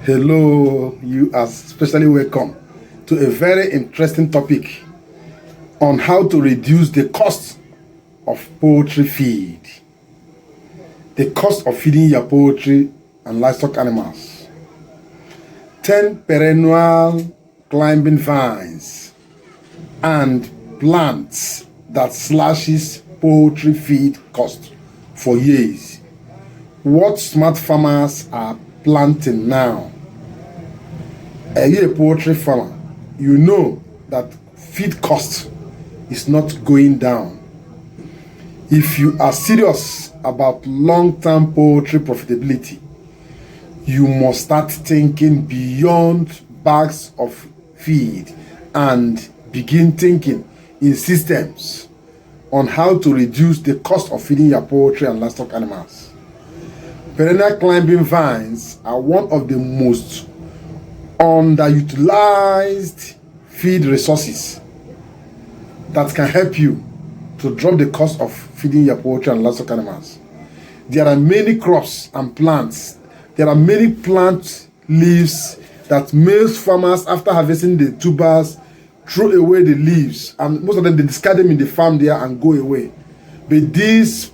Hello, you are especially welcome to a very interesting topic on how to reduce the cost of poultry feed. The cost of feeding your poultry and livestock animals. 10 perennial climbing vines and plants that slashes poultry feed cost for years. What smart farmers are planting now. Are you a poultry farmer? You know that feed cost is not going down. If you are serious about long-term poultry profitability, you must start thinking beyond bags of feed and begin thinking in systems on how to reduce the cost of feeding your poultry and livestock animals. Perennial climbing vines are one of the most underutilized feed resources that can help you to drop the cost of feeding your poultry and livestock animals. There are many crops and plants. There are many plant leaves that most farmers, after harvesting the tubers, throw away the leaves, and most of them they discard them in the farm there and go away. But these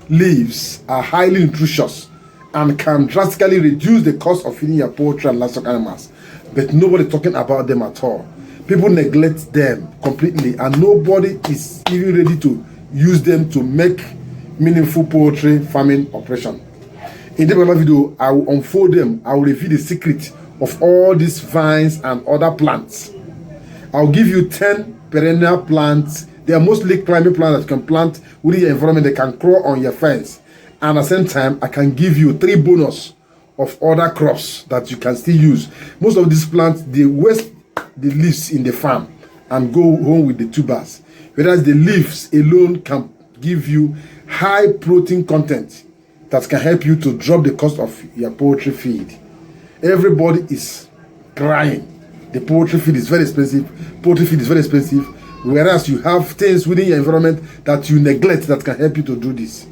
leaves are highly nutritious and can drastically reduce the cost of feeding your poultry and livestock animals. But nobody talking about them at all. People neglect them completely, and nobody is even ready to use them to make meaningful poultry farming operation. In this particular video, I will unfold them. I will reveal the secret of all these vines and other plants. I'll give you 10 perennial plants. They are mostly climbing plants that you can plant within your environment. They can grow on your fence. And at the same time, I can give you 3 bonus of other crops that you can still use. Most of these plants, they waste the leaves in the farm and go home with the tubers. Whereas the leaves alone can give you high protein content that can help you to drop the cost of your poultry feed. Everybody is crying. The poultry feed is very expensive. Poultry feed is very expensive. Whereas you have things within your environment that you neglect that can help you to do this.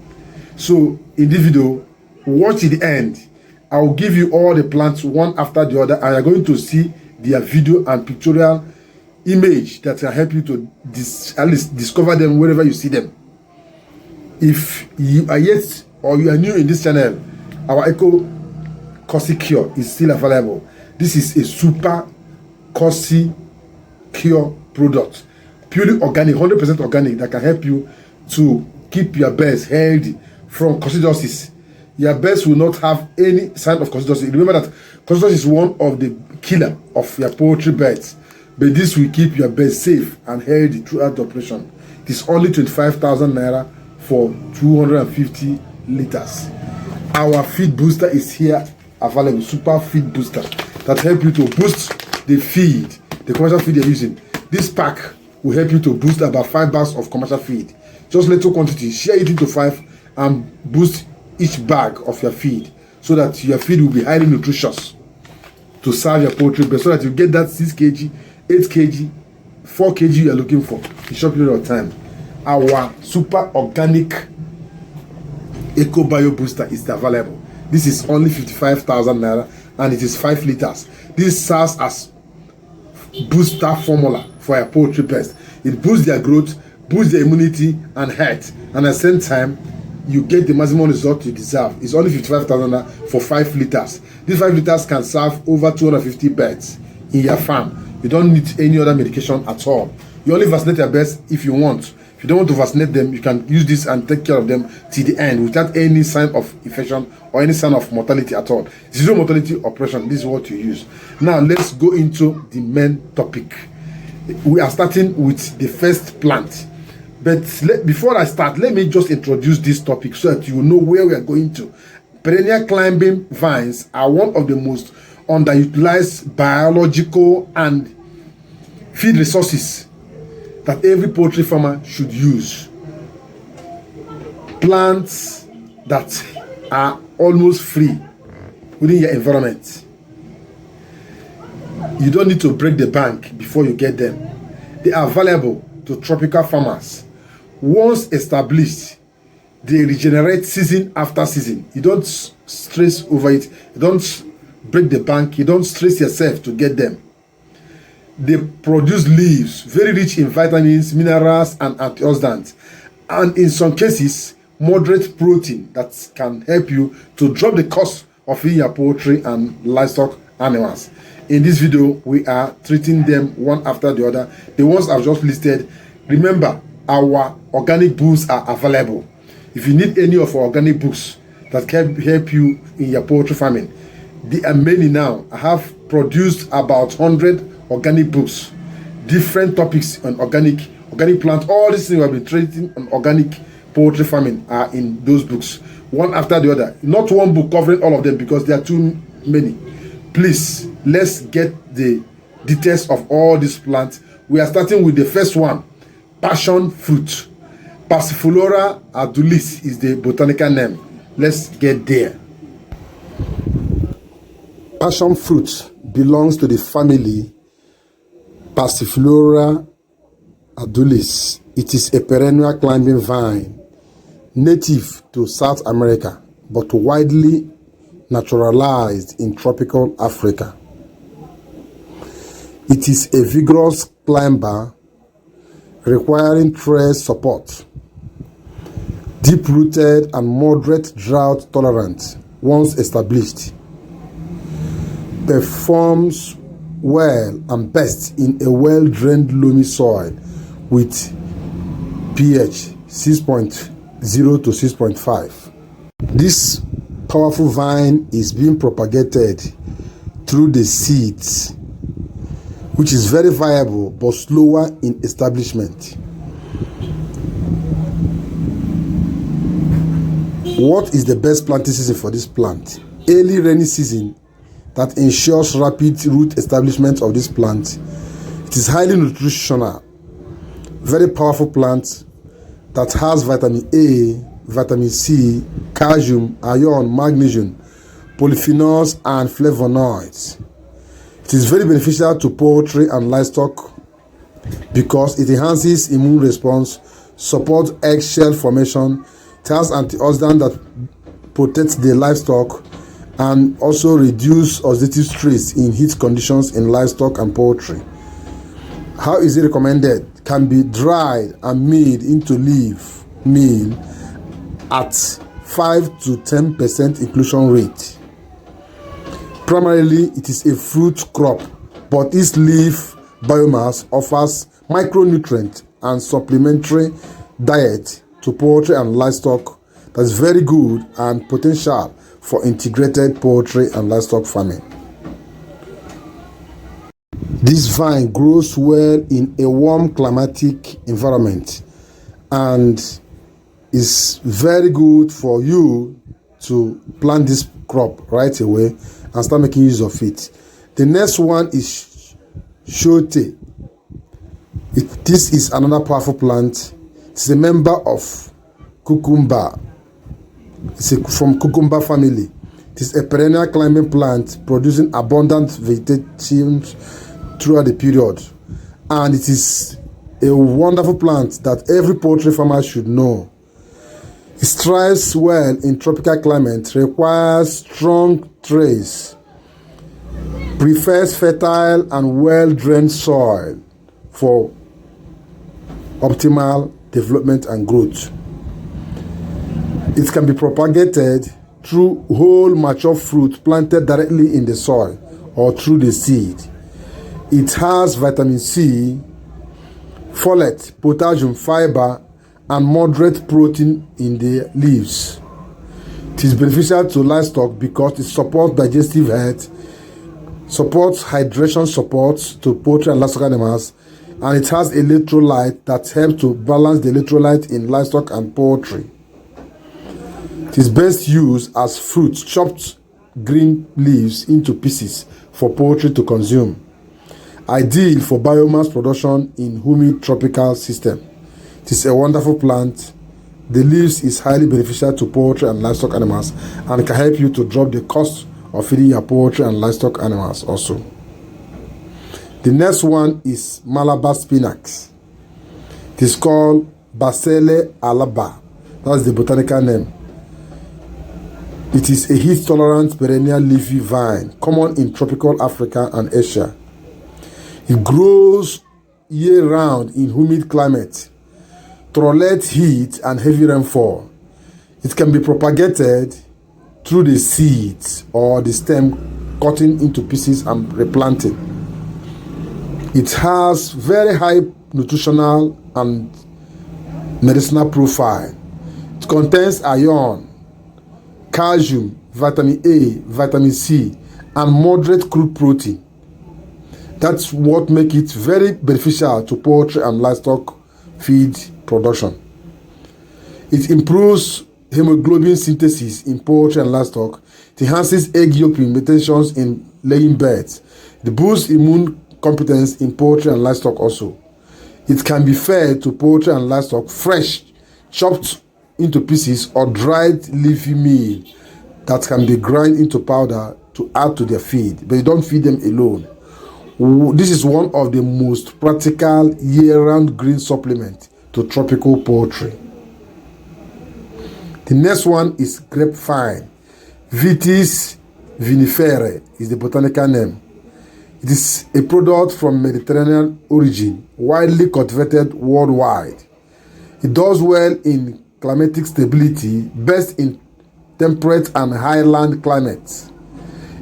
So in this video, watch to the end. I will give you all the plants one after the other, and you're going to see their video and pictorial image that can help you to at least discover them wherever you see them. If you are yet or you are new in this channel, our Eco Cossy Cure is still available. This is a super Cossy Cure product, purely organic, 100% organic, that can help you to keep your birds healthy from coccidiosis. Your birds will not have any sign of coccidiosis. Remember that coccidiosis is one of the killer of your poultry birds, but this will keep your birds safe and healthy throughout the operation. It is only 25,000 naira for 250 liters. Our feed booster is here available, super feed booster, that help you to boost the feed, the commercial feed you're using. This pack will help you to boost about 5 bags of commercial feed. Just little quantity, share it into 5 and boost each bag of your feed so that your feed will be highly nutritious to serve your poultry birds, so that you get that 6 kg, 8 kg, 4 kg you are looking for in short period of time. Our super organic Eco Bio Booster is available. This is only 55,000 naira and it is 5 liters. This serves as booster formula for your poultry birds. It boosts their growth, boosts their immunity and health, and at the same time you get the maximum result you deserve. It's only 55,000 for 5 liters. These 5 liters can serve over 250 birds in your farm. You don't need any other medication at all. You only vaccinate your birds if you want. If you don't want to vaccinate them, you can use this and take care of them till the end without any sign of infection or any sign of mortality at all. Zero mortality operation. This is what you use. Now let's go into the main topic. We are starting with the first plant. But before I start, let me just introduce this topic so that you know where we are going to. Perennial climbing vines are one of the most underutilized biological and feed resources that every poultry farmer should use. Plants that are almost free within your environment. You don't need to break the bank before you get them. They are valuable to tropical farmers. Once established, they regenerate season after season. You don't stress over it. You don't break the bank. You don't stress yourself to get them. They produce leaves, very rich in vitamins, minerals, and antioxidants. And in some cases, moderate protein that can help you to drop the cost of feeding your poultry and livestock animals. In this video, we are treating them one after the other. The ones I've just listed, remember, our organic books are available. If you need any of our organic books that can help you in your poultry farming, there are many now. I have produced about 100 organic books, different topics on organic plant. All these things we have been treating on organic poultry farming are in those books, one after the other. Not one book covering all of them because there are too many. Please, let's get the details of all these plants. We are starting with the first one, passion fruit. Passiflora adulis is the botanical name. Let's get there. Passion fruit belongs to the family Passiflora adulis. It is a perennial climbing vine native to South America but widely naturalized in tropical Africa. It is a vigorous climber requiring tree support, deep-rooted and moderate drought tolerant once established. Performs well and best in a well-drained loamy soil with pH 6.0 to 6.5. This powerful vine is being propagated through the seeds, which is very viable but slower in establishment. What is the best planting season for this plant? Early rainy season that ensures rapid root establishment of this plant. It is highly nutritional, very powerful plant that has vitamin A, vitamin C, calcium, iron, magnesium, polyphenols, and flavonoids. It is very beneficial to poultry and livestock because it enhances immune response, supports eggshell formation, it has antioxidant that protects the livestock, and also reduce oxidative stress in heat conditions in livestock and poultry. How is it recommended? Can be dried and made into leaf meal at 5 to 10% inclusion rate. Primarily, it is a fruit crop, but its leaf biomass offers micronutrient and supplementary diet to poultry and livestock that is very good and potential for integrated poultry and livestock farming. This vine grows well in a warm climatic environment and is very good for you to plant this crop right away and start making use of it. The next one is shote. This is another powerful plant. It's a member of cucumber. It's from cucumber family. It is a perennial climbing plant producing abundant vegetation throughout the period, and it is a wonderful plant that every poultry farmer should know. It thrives well in tropical climate, requires strong trays, prefers fertile and well-drained soil for optimal development and growth. It can be propagated through whole mature fruit planted directly in the soil or through the seed. It has vitamin C, folate, potassium, fiber, and moderate protein in the leaves. It is beneficial to livestock because it supports digestive health, supports hydration supports to poultry and livestock animals, and it has electrolyte that helps to balance the electrolyte in livestock and poultry. It is best used as fruit, chopped green leaves into pieces for poultry to consume. Ideal for biomass production in humid tropical system. It is a wonderful plant. The leaves is highly beneficial to poultry and livestock animals and can help you to drop the cost of feeding your poultry and livestock animals also. The next one is Malabar spinach. It is called Basile alaba. That's the botanical name. It is a heat-tolerant perennial leafy vine common in tropical Africa and Asia. It grows year-round in humid climate, tolerate heat and heavy rainfall. It can be propagated through the seeds or the stem, cutting into pieces and replanting. It has very high nutritional and medicinal profile. It contains iron, calcium, vitamin A, vitamin C, and moderate crude protein. That's what makes it very beneficial to poultry and livestock feed production. It improves hemoglobin synthesis in poultry and livestock. It enhances egg yolk pigmentations in laying birds. It boosts immune competence in poultry and livestock also. It can be fed to poultry and livestock fresh, chopped into pieces, or dried leafy meal that can be ground into powder to add to their feed, but you don't feed them alone. This is one of the most practical year-round green supplement to tropical poultry. The next one is grapevine. Vitis vinifera is the botanical name. It is a product from Mediterranean origin, widely cultivated worldwide. It does well in climatic stability, best in temperate and highland climates.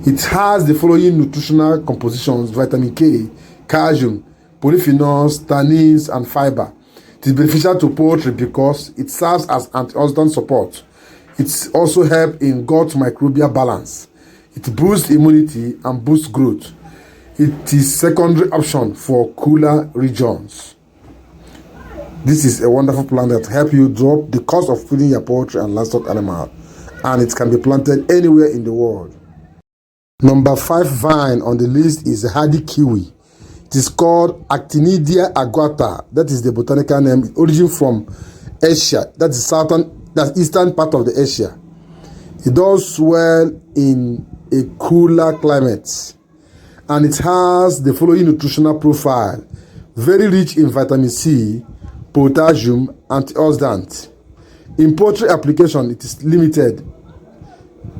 It has the following nutritional compositions: vitamin K, calcium, polyphenols, tannins, and fiber. It is beneficial to poultry because it serves as antioxidant support. It also helps in gut microbial balance. It boosts immunity and boosts growth. It is secondary option for cooler regions. This is a wonderful plant that helps you drop the cost of feeding your poultry and livestock animal, and it can be planted anywhere in the world. Number 5 vine on the list is hardy kiwi. It is called Actinidia aguata. That is the botanical name. It originates from Asia. That's eastern part of the Asia. It does well in a cooler climate, and it has the following nutritional profile: very rich in vitamin C, potassium, antioxidant. In poultry application, it is limited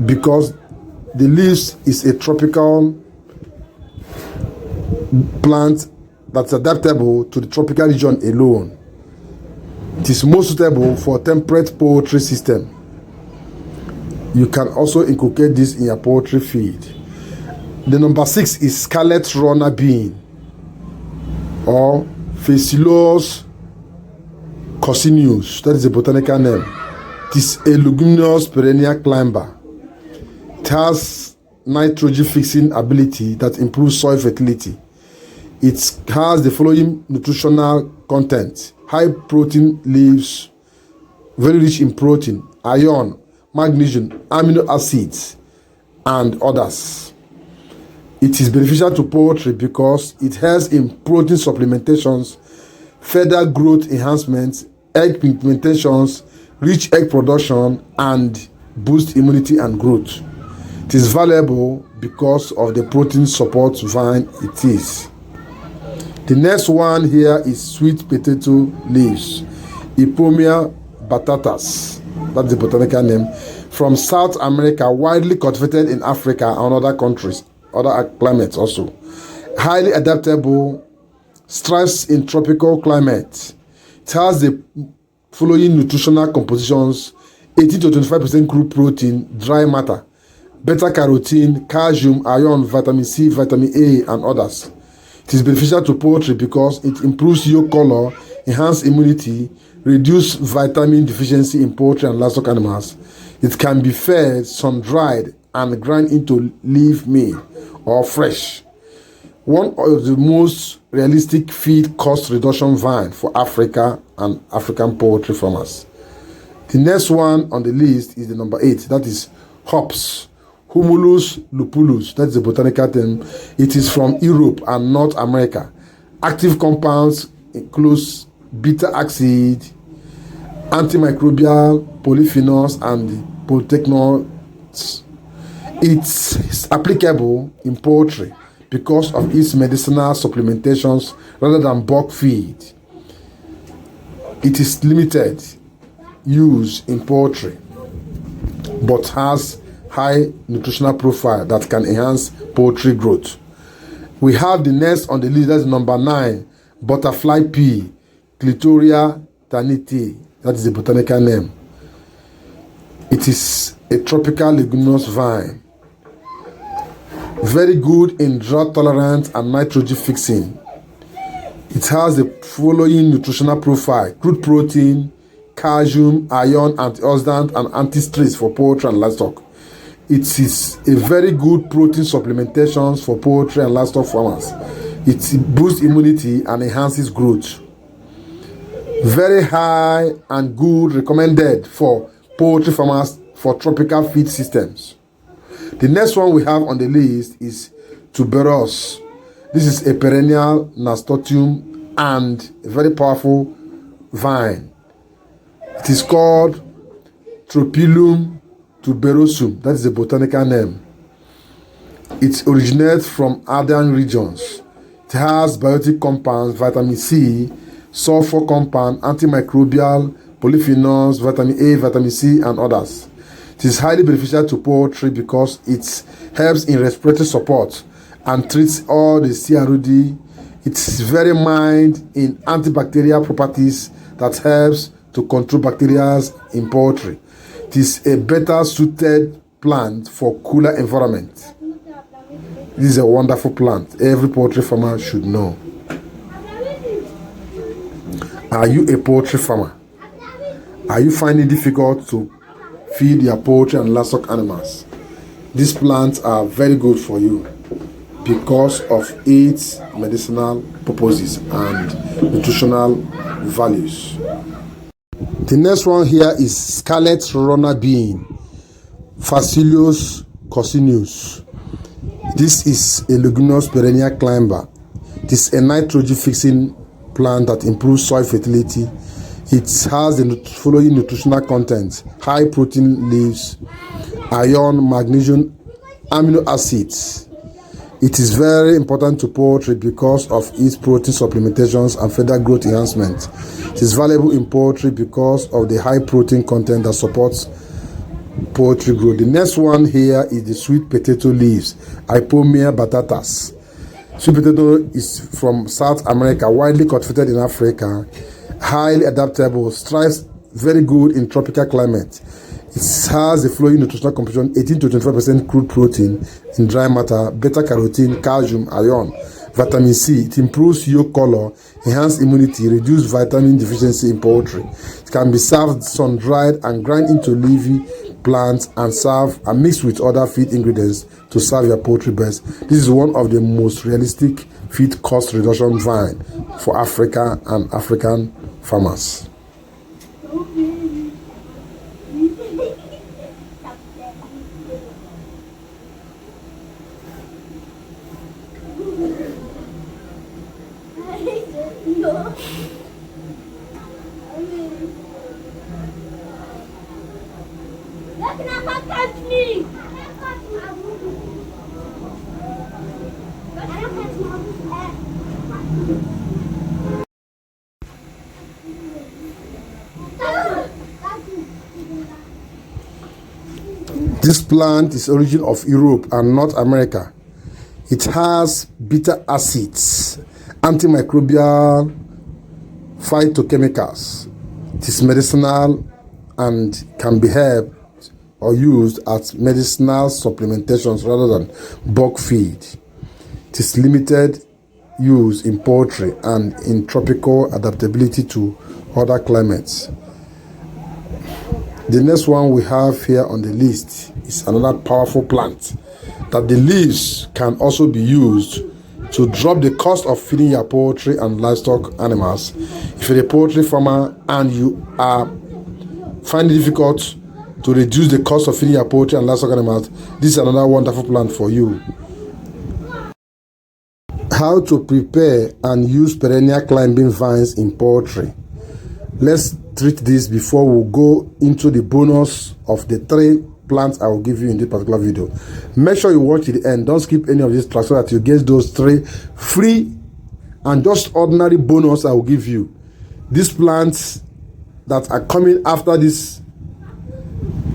because the leaves is a tropical plant that's adaptable to the tropical region alone. It is most suitable for temperate poultry system. You can also inculcate this in your poultry feed. The number 6 is scarlet runner bean or Phaseolus coccineus. That is the botanical name. It is a leguminous perennial climber. It has nitrogen fixing ability that improves soil fertility. It has the following nutritional content: high protein leaves, very rich in protein, iron, magnesium, amino acids, and others. It is beneficial to poultry because it has in protein supplementations, further growth enhancements, egg pigmentations, rich egg production, and boost immunity and growth. It is valuable because of the protein support vine it is. The next one here is sweet potato leaves, Ipomia batatas. That's the botanical name. From South America, widely cultivated in Africa and other countries, other climates also. Highly adaptable, thrives in tropical climate. It has the following nutritional compositions: 18 to 25% crude protein, dry matter, beta-carotene, calcium, iron, vitamin C, vitamin A, and others. It is beneficial to poultry because it improves yolk color, enhances immunity, reduces vitamin deficiency in poultry and livestock animals. It can be fed, sun-dried, and ground into leaf meal or fresh. One of the most realistic feed cost reduction vine for Africa and African poultry farmers. The next one on the list is the number 8. That is hops. Humulus lupulus. That's the botanical term. It is from Europe and North America. Active compounds include beta acid, antimicrobial, polyphenols, and polytechnols. It's applicable in poultry because of its medicinal supplementations rather than bulk feed. It is limited use in poultry but has high nutritional profile that can enhance poultry growth. We have the next on the list, that's number 9, butterfly pea, Clitoria taniti. That is the botanical name. It is a tropical leguminous vine. Very good in drought tolerance and nitrogen fixing. It has the following nutritional profile: crude protein, calcium, iron, antioxidant, and anti-stress for poultry and livestock. It is a very good protein supplementation for poultry and livestock farmers. It boosts immunity and enhances growth. Very high and good, recommended for poultry farmers for tropical feed systems. The next one we have on the list is tuberose. This is a perennial nasturtium and a very powerful vine. It is called Tropilum tuberosum. That is the botanical name. It originates from Ardean regions. It has biotic compounds, vitamin C, sulfur compound, antimicrobial, polyphenols, vitamin A, vitamin C, and others. It is highly beneficial to poultry because it helps in respiratory support and treats all the CRD. It's very mild in antibacterial properties that helps to control bacteria in poultry. It is a better suited plant for cooler environment. This is a wonderful plant. Every poultry farmer should know. Are you a poultry farmer? Are you finding it difficult to feed your poultry and livestock animals? These plants are very good for you because of its medicinal purposes and nutritional values. The next one here is scarlet runner bean, Phaseolus coccineus. This is a leguminous perennial climber. It is a nitrogen fixing plant that improves soil fertility. It has the following nutritional content: high protein leaves, iron, magnesium, amino acids. It is very important to poultry because of its protein supplementations and further growth enhancement. It is valuable in poultry because of the high protein content that supports poultry growth. The next one here is the sweet potato leaves, Ipomea batatas. Sweet potato is from South America, widely cultivated in Africa, highly adaptable, thrives very good in tropical climate. It has the following nutritional composition: 18 to 25% crude protein in dry matter, beta carotene, calcium, iron, vitamin C. It improves yolk color, enhances immunity, reduces vitamin deficiency in poultry. It can be served sun-dried and grind into leafy plants and serve and mix with other feed ingredients to serve your poultry best. This is one of the most realistic feed cost reduction vine for Africa and African farmers. This plant is origin of Europe and North America. It has bitter acids, antimicrobial, phytochemicals. It is medicinal and can be helped or used as medicinal supplementations rather than bulk feed. It is limited use in poultry and in tropical adaptability to other climates. The next one we have here on the list is another powerful plant that the leaves can also be used to drop the cost of feeding your poultry and livestock animals. If you're a poultry farmer and you are finding it difficult to reduce the cost of feeding your poultry and livestock animals, this is another wonderful plant for you. How to prepare and use perennial climbing vines in poultry. Let's treat this before we go into the bonus of the 3 plants I will give you in this particular video. Make sure you watch to the end. Don't skip any of these tracks so that you get those 3 free and just ordinary bonus I will give you. These plants that are coming after this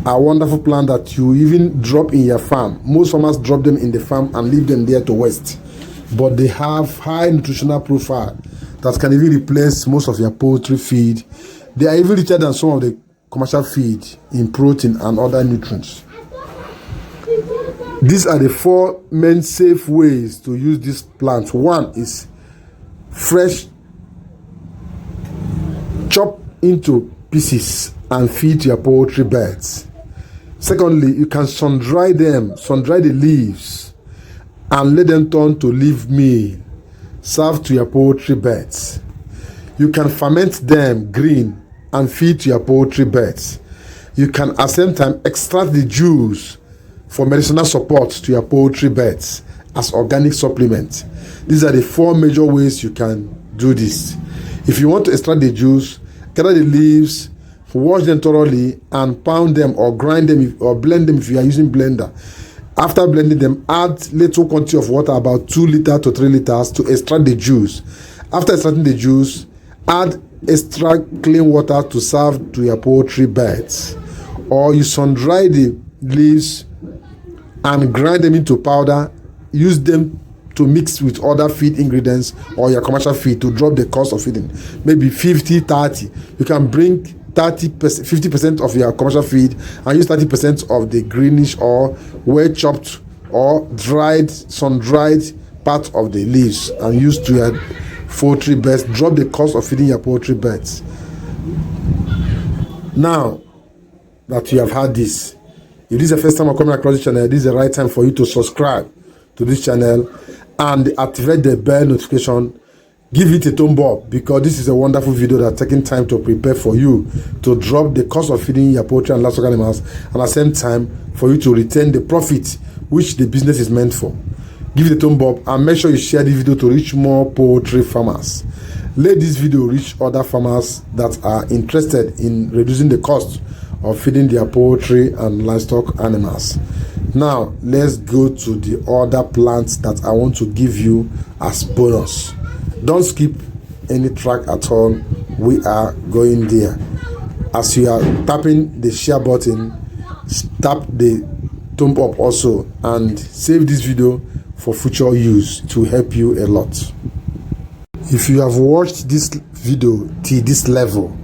are wonderful plants that you even drop in your farm. Most farmers drop them in the farm and leave them there to waste, but they have high nutritional profile that can even replace most of your poultry feed. They are even richer than some of the commercial feed in protein and other nutrients. These are the 4 main safe ways to use these plants. One is fresh, chop into pieces and feed your poultry birds. Secondly, you can sun dry them, sun dry the leaves and let them turn to leaf meal. Serve to your poultry birds. You can ferment them green and feed to your poultry birds. You can at the same time extract the juice for medicinal support to your poultry birds as organic supplement. These are the 4 major ways you can do this. If you want to extract the juice, gather the leaves, wash them thoroughly and pound them or grind them or blend them if you are using blender. After blending them, add little quantity of water, about 2 liters to 3 liters, to extract the juice. After extracting the juice, add extra clean water to serve to your poultry birds. Or you sun dry the leaves and grind them into powder. Use them to mix with other feed ingredients or your commercial feed to drop the cost of feeding. Maybe 50-30. You can bring 50% of your commercial feed and use 30% of the greenish or well chopped or dried, sun dried part of the leaves and use to your poultry birds. Drop the cost of feeding your poultry birds. Now that you have had this, if this is the first time I'm coming across this channel, this is the right time for you to subscribe to this channel and activate the bell notification. Give it a thumb up, because this is a wonderful video that's taking time to prepare for you to drop the cost of feeding your poultry and livestock animals, and at the same time for you to retain the profit which the business is meant for. Give it a thumb up and make sure you share this video to reach more poultry farmers. Let this video reach other farmers that are interested in reducing the cost of feeding their poultry and livestock animals. Now let's go to the other plants that I want to give you as bonus. Don't skip any track at all. We are going there. As you are tapping the share button, tap the thumb up also and save this video for future use to help you a lot. If you have watched this video till this level,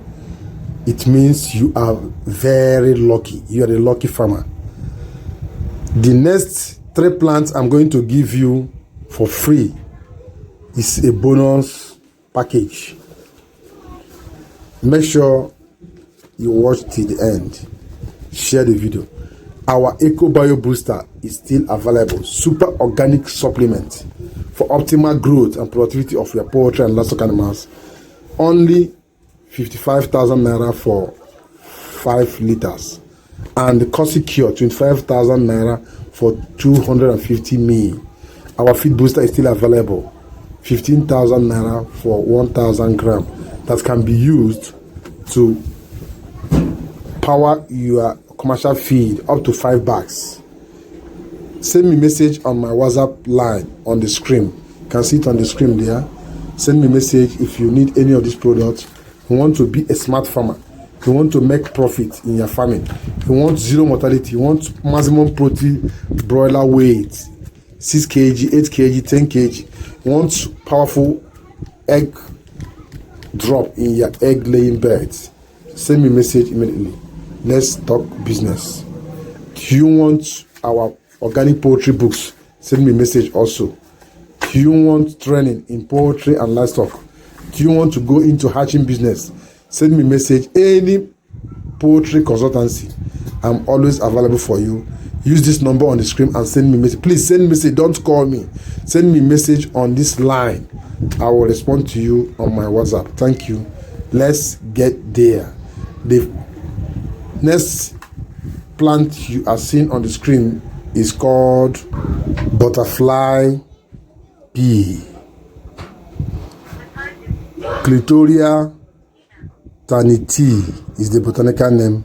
it means you are very lucky. You are a lucky farmer. The next 3 plants I'm going to give you for free is a bonus package. Make sure you watch till the end. Share the video. Our Eco Bio Booster is still available. Super organic supplement for optimal growth and productivity of your poultry and livestock animals. Only 55,000 naira for 5 liters. And the Cost Cure 25,000 naira for 250 ml. Our feed booster is still available. 15,000 naira for 1,000 gram. That can be used to power your commercial feed up to 5 bags. Send me a message on my WhatsApp line on the screen. You can see it on the screen there. Send me a message if you need any of these products. You want to be a smart farmer. You want to make profit in your farming. You want zero mortality. You want maximum protein broiler weight. 6 kg, 8 kg, 10 kg. You want powerful egg drop in your egg laying beds. Send me a message immediately. Let's talk business. Do you want our organic poultry books? Send me a message also. Do you want training in poultry and livestock? Do you want to go into hatching business? Send me a message. Any poultry consultancy, I'm always available for you. Use this number on the screen and send me a message. Please send me a message. Don't call me. Send me a message on this line. I will respond to you on my WhatsApp. Thank you. Let's get there. The next plant you are seeing on the screen is called butterfly pea. Clitoria taniti is the botanical name.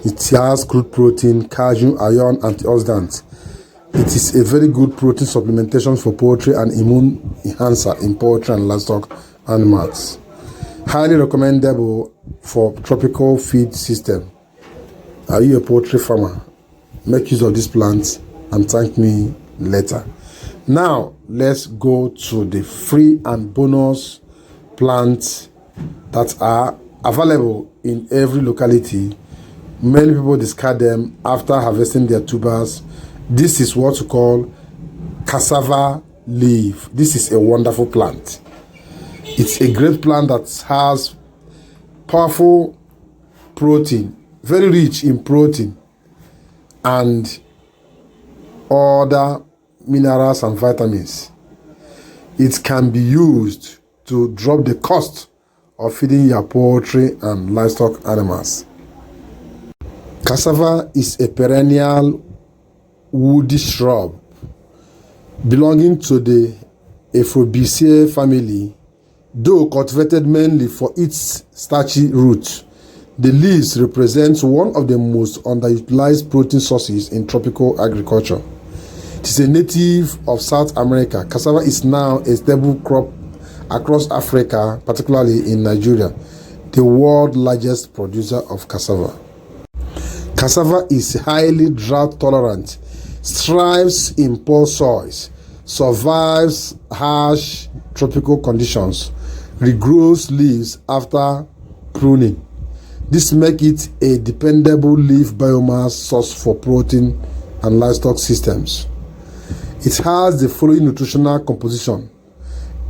It has crude protein, calcium, iron, antioxidants. It is a very good protein supplementation for poultry and immune enhancer in poultry and livestock animals. Highly recommendable for tropical feed system. Are you a poultry farmer? Make use of this plant and thank me later. Now, let's go to the free and bonus plants that are available in every locality. Many people discard them after harvesting their tubers. This is what we call cassava leaf. This is a wonderful plant. It's a great plant that has powerful protein, very rich in protein and other minerals and vitamins. It can be used to drop the cost of feeding your poultry and livestock animals. Cassava is a perennial woody shrub belonging to the Afrobiaceae family. Though cultivated mainly for its starchy root, the leaves represent one of the most underutilized protein sources in tropical agriculture. It is a native of South America. Cassava is now a staple crop across Africa, particularly in Nigeria, the world's largest producer of cassava. Cassava is highly drought tolerant, thrives in poor soils, survives harsh tropical conditions, regrows leaves after pruning. This makes it a dependable leaf biomass source for protein and livestock systems. It has the following nutritional composition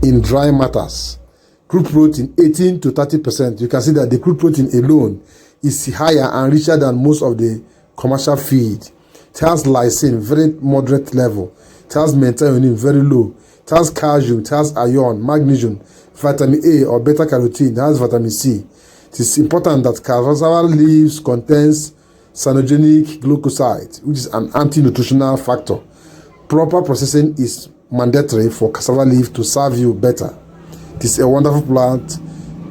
in dry matters. Crude protein 18 to 30%. You can see that the crude protein alone is higher and richer than most of the commercial feed. It has lysine, very moderate level. It has methionine, very low. It has calcium, it has iron, magnesium, vitamin A or beta carotene, it has vitamin C. It is important that cassava leaves contains cyanogenic glucoside, which is an anti-nutritional factor. Proper processing is mandatory for cassava leaf to serve you better. It is a wonderful plant.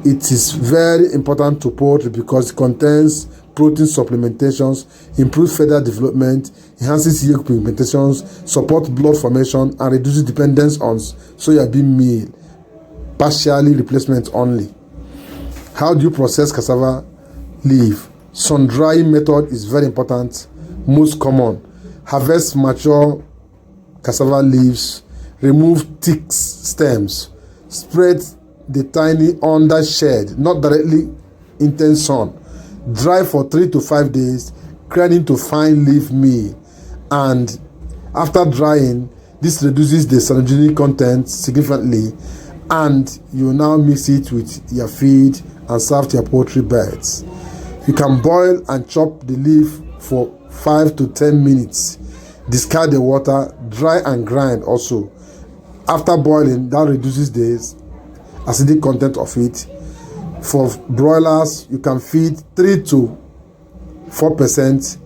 It is very important to poultry because it contains protein supplementations, improves feather development, enhances yolk pigmentations, supports blood formation, and reduces dependence on soybean meal, partially replacement only. How do you process cassava leaf? Sun drying method is very important, most common. Harvest mature cassava leaves, remove thick stems, spread the tiny under shade, not directly intense sun. Dry for 3 to 5 days, grind into fine leaf meal, and after drying, this reduces the cyanogenic content significantly, and you now mix it with your feed and serve to your poultry birds. You can boil and chop the leaf for 5 to 10 minutes. Discard the water, dry and grind also. After boiling, that reduces the acidic content of it. For broilers, you can feed 3 to 4%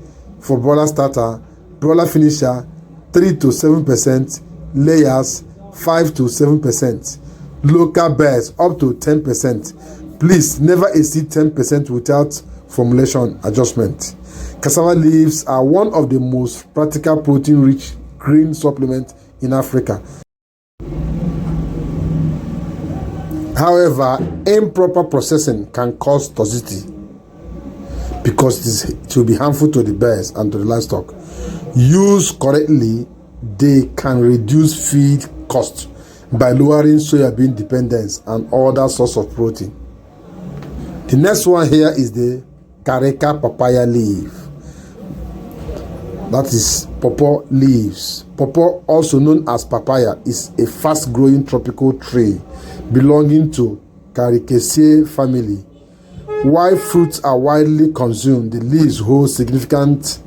for broiler starter, broiler finisher 3 to 7%, layers 5 to 7%, local birds up to 10%. Please never exceed 10% without formulation adjustment. Cassava leaves are one of the most practical protein-rich green supplements in Africa. However, improper processing can cause toxicity because it will be harmful to the birds and to the livestock. Used correctly, they can reduce feed costs by lowering soybean dependence and other sources of protein. The next one here is the Carica papaya leaf. That is pawpaw leaves. Pawpaw, also known as papaya, is a fast-growing tropical tree belonging to Caricaceae family. While fruits are widely consumed, the leaves hold significant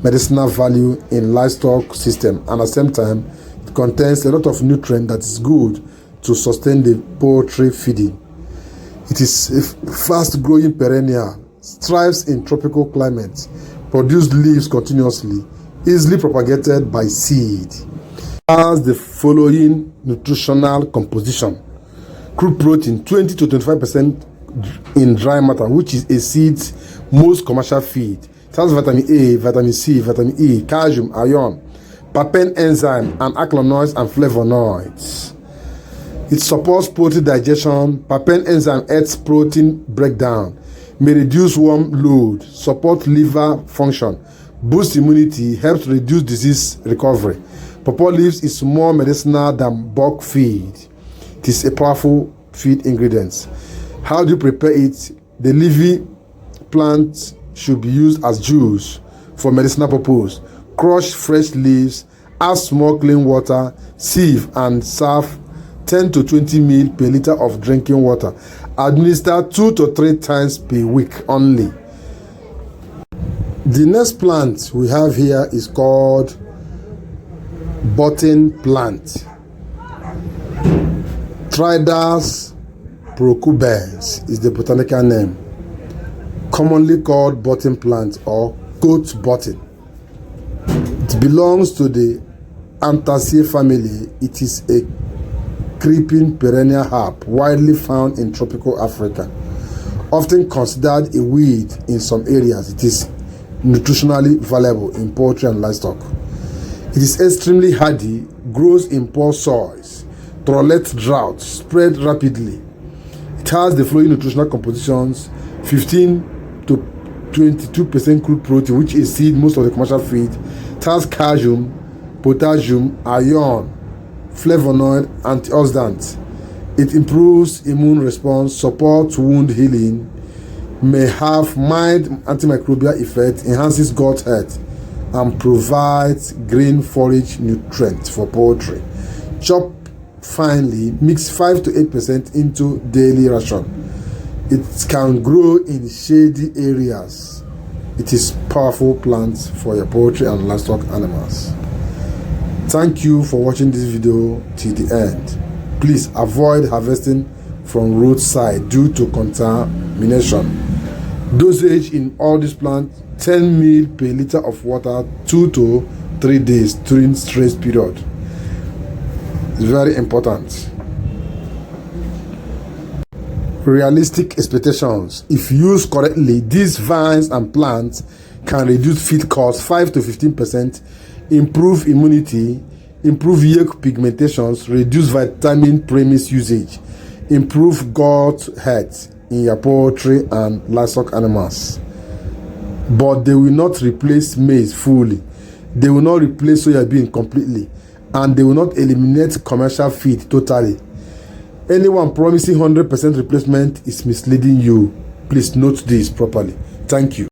medicinal value in livestock system, and at the same time, it contains a lot of nutrient that is good to sustain the poultry feeding. It is a fast-growing perennial, thrives in tropical climates, produces leaves continuously, easily propagated by seed. Has the following nutritional composition: crude protein 20 to 25% in dry matter, which is a seed's most commercial feed. It has vitamin A, vitamin C, vitamin E, calcium, iron, papain enzyme, and alkaloids and flavonoids. It supports protein digestion. Papain enzyme aids protein breakdown. may reduce worm load, support liver function, boost immunity, helps reduce disease recovery. Pawpaw leaves is more medicinal than bulk feed. It is a powerful feed ingredient. How do you prepare it? The leafy plant should be used as juice for medicinal purpose. Crush fresh leaves, add small clean water, sieve and serve 10 to 20 ml per liter of drinking water. Administer 2 to 3 times per week only. The next plant we have here is called button plant. Tridus procubens is the botanical name, commonly called button plant or goat button. It belongs to the Antaceae family. It is a creeping perennial herb widely found in tropical Africa. Often considered a weed in some areas, it is nutritionally valuable in poultry and livestock. It is extremely hardy, grows in poor soils, tolerates drought, spread rapidly. It has the following nutritional compositions: 15 to 22% crude protein, which exceeds most of the commercial feed. It has calcium, potassium, iron, flavonoid, antioxidant. It improves immune response, supports wound healing, may have mild antimicrobial effect, enhances gut health, and provides green forage nutrients for poultry. Chop finely, mix 5 to 8% into daily ration. It can grow in shady areas. It is powerful plant for your poultry and livestock animals. Thank you for watching this video till the end. Please avoid harvesting from roadside due to contamination. Dosage in all these plants: 10 ml per liter of water, 2 to 3 days during stress period. It's very important. Realistic expectations. If used correctly, these vines and plants can reduce feed costs 5 to 15%, improve immunity, improve yolk pigmentations, reduce vitamin premise usage, improve gut health in your poultry and livestock animals. But they will not replace maize fully. They will not replace soybean completely, and they will not eliminate commercial feed totally. Anyone promising 100% replacement is misleading you. Please note this properly. Thank you.